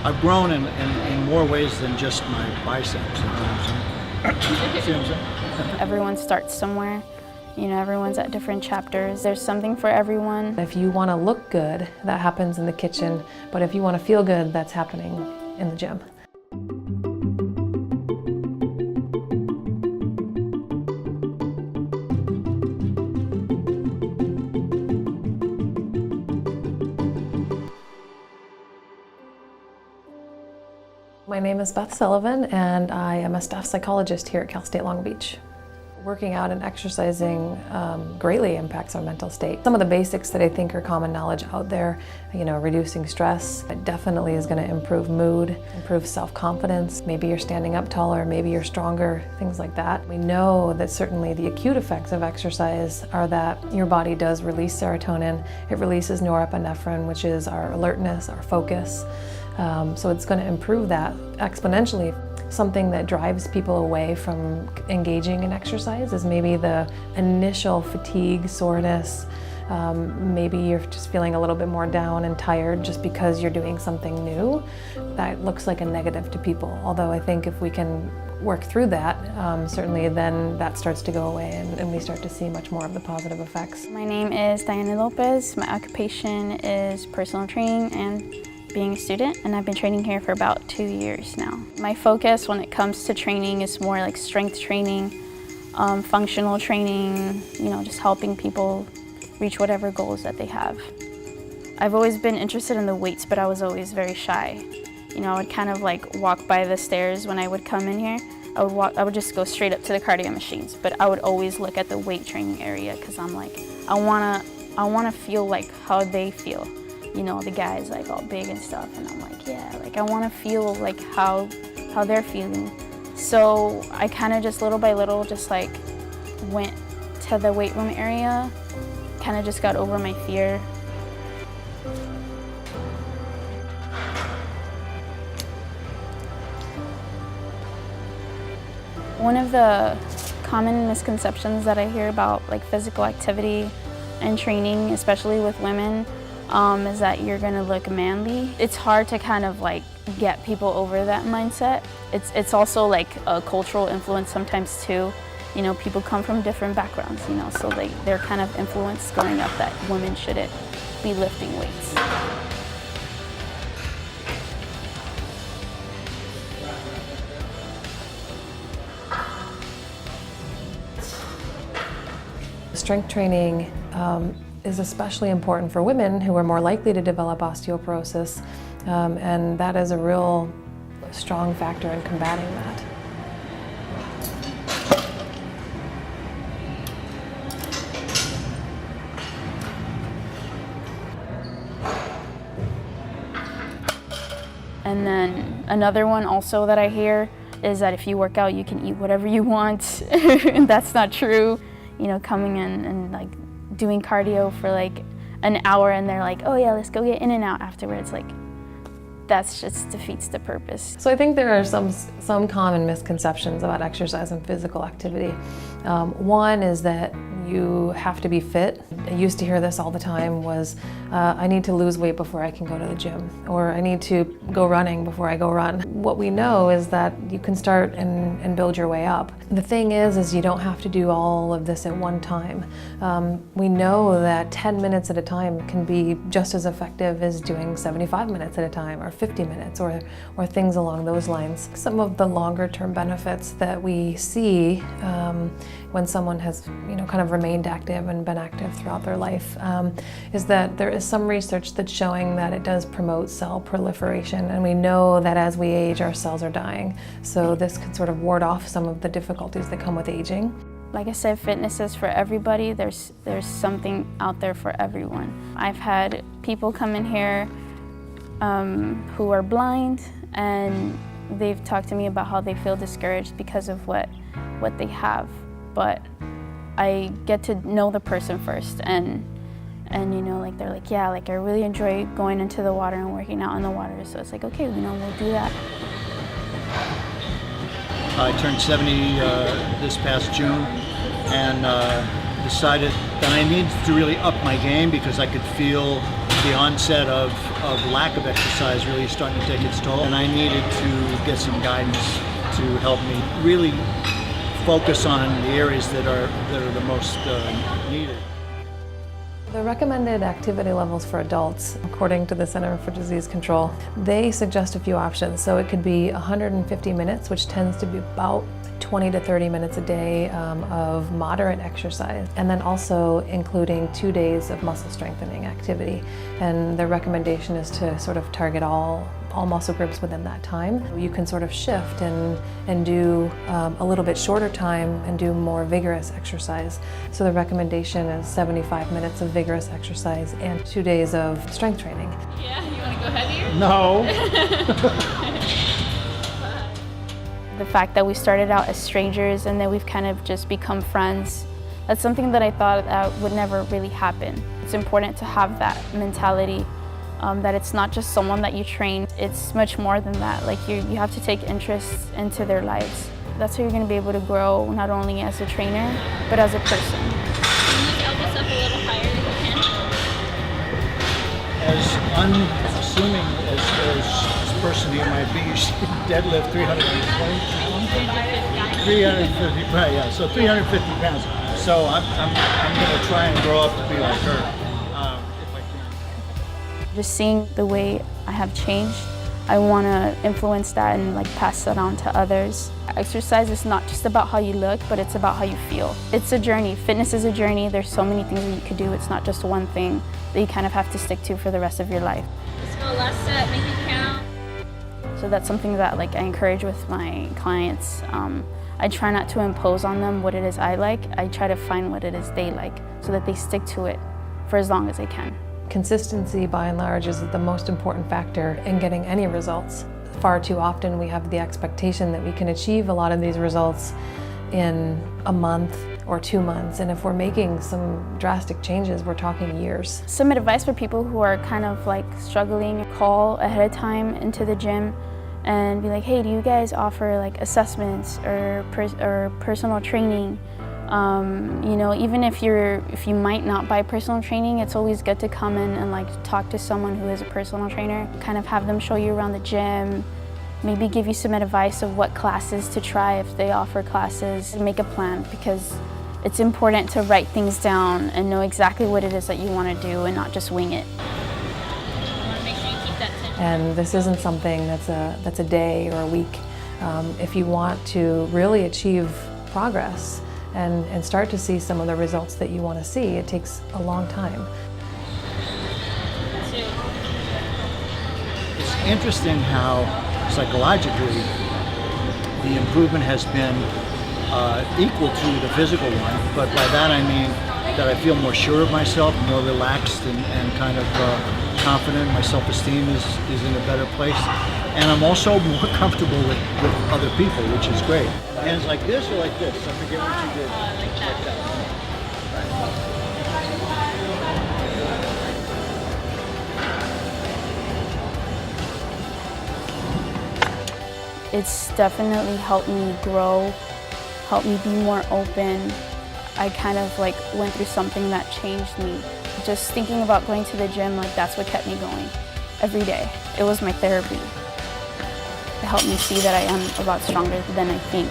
I've grown in more ways than just my biceps. You know what I'm saying? See what I'm saying? Everyone starts somewhere. You know, everyone's at different chapters. There's something for everyone. If you want to look good, that happens in the kitchen. But if you want to feel good, that's happening in the gym. My name is Beth Sullivan, and I am a staff psychologist here at Cal State Long Beach. Working out and exercising greatly impacts our mental state. Some of the basics that I think are common knowledge out there, you know, reducing stress, it definitely is going to improve mood, improve self-confidence. Maybe you're standing up taller, maybe you're stronger, things like that. We know that certainly the acute effects of exercise are that your body does release serotonin, it releases norepinephrine, which is our alertness, our focus. So it's going to improve that exponentially. Something that drives people away from engaging in exercise is maybe the initial fatigue, soreness. Maybe you're just feeling a little bit more down and tired just because you're doing something new. That looks like a negative to people. Although I think if we can work through that, certainly then that starts to go away and we start to see much more of the positive effects. My name is Diana Lopez. My occupation is personal training and being a student, and I've been training here for about 2 years now. My focus when it comes to training is more like strength training, functional training, you know, just helping people reach whatever goals that they have. I've always been interested in the weights, but I was always very shy. You know, I would kind of like walk by the stairs when I would come in here. I would just go straight up to the cardio machines, but I would always look at the weight training area because I'm like, I wanna feel like how they feel. You know, the guys like all big and stuff, and I'm like, yeah, like I want to feel like how they're feeling. So I kind of just little by little just like went to the weight room area, kind of just got over my fear. One of the common misconceptions that I hear about like physical activity and training, especially with women, is that you're gonna look manly. It's hard to kind of like get people over that mindset. It's also like a cultural influence sometimes too. You know, people come from different backgrounds, you know, so they're kind of influenced growing up that women shouldn't be lifting weights. Strength training is especially important for women who are more likely to develop osteoporosis, and that is a real strong factor in combating that. And then another one also that I hear is that if you work out, you can eat whatever you want. And that's not true. You know, coming in and like doing cardio for like an hour and they're like, oh yeah, let's go get in and out afterwards. Like, that's just defeats the purpose. So I think there are some common misconceptions about exercise and physical activity. One is that you have to be fit. I used to hear this all the time was, I need to lose weight before I can go to the gym, or I need to go running before I go run. What we know is that you can start and build your way up. The thing is you don't have to do all of this at one time. We know that 10 minutes at a time can be just as effective as doing 75 minutes at a time, or 50 minutes, or things along those lines. Some of the longer term benefits that we see when someone has, you know, kind of remained active and been active throughout their life is that there is some research that's showing that it does promote cell proliferation, and we know that as we age our cells are dying. So this could sort of ward off some of the difficulties that come with aging. Like I said, fitness is for everybody. There's something out there for everyone. I've had people come in here who are blind, and they've talked to me about how they feel discouraged because of what they have. But I get to know the person first, and you know, like they're like, yeah, like I really enjoy going into the water and working out in the water. So it's like, okay, you know, we'll do that. I turned 70 this past June, and decided that I needed to really up my game because I could feel the onset of lack of exercise really starting to take its toll, and I needed to get some guidance to help me really focus on the areas that are the most needed. The recommended activity levels for adults, according to the Center for Disease Control, they suggest a few options. So it could be 150 minutes, which tends to be about 20 to 30 minutes a day of moderate exercise, and then also including 2 days of muscle strengthening activity. And the recommendation is to sort of target all muscle groups within that time. You can sort of shift and do a little bit shorter time and do more vigorous exercise. So the recommendation is 75 minutes of vigorous exercise and 2 days of strength training. Yeah, you want to go heavier? No. The fact that we started out as strangers and then we've kind of just become friends, that's something that I thought would never really happen. It's important to have that mentality, that it's not just someone that you train, it's much more than that. Like you have to take interest into their lives. That's how you're going to be able to grow, not only as a trainer, but as a person. Can you elbows up a little higher if you can? As unassuming as this person here might be, she deadlift 320 pounds? 350, right, yeah, so 350 pounds. So I'm going to try and grow up to be like her, if I can. Just seeing the way I have changed, I want to influence that and like pass that on to others. Exercise is not just about how you look, but it's about how you feel. It's a journey. Fitness is a journey. There's so many things that you could do. It's not just one thing that you kind of have to stick to for the rest of your life. Let's go last set, make it count. So that's something that like I encourage with my clients. I try not to impose on them what it is I like. I try to find what it is they like so that they stick to it for as long as they can. Consistency, by and large, is the most important factor in getting any results. Far too often we have the expectation that we can achieve a lot of these results in a month or 2 months, and if we're making some drastic changes, we're talking years. Some advice for people who are kind of like struggling, call ahead of time into the gym and be like, hey, do you guys offer like assessments or personal training? You know, even if you might not buy personal training, it's always good to come in and like talk to someone who is a personal trainer, kind of have them show you around the gym, maybe give you some advice of what classes to try if they offer classes, and make a plan, because it's important to write things down and know exactly what it is that you want to do and not just wing it. You want to make sure you keep that tension. And this isn't something that's a day or a week. If you want to really achieve progress and start to see some of the results that you want to see, it takes a long time. It's interesting how psychologically the improvement has been equal to the physical one, but by that I mean that I feel more sure of myself, more relaxed and kind of confident. My self-esteem is in a better place, and I'm also more comfortable with other people, which is great. Hands like this or like this? I forget what you did. Like that. It's definitely helped me grow, helped me be more open. I kind of like went through something that changed me. Just thinking about going to the gym, like that's what kept me going every day. It was my therapy. It helped me see that I am a lot stronger than I think.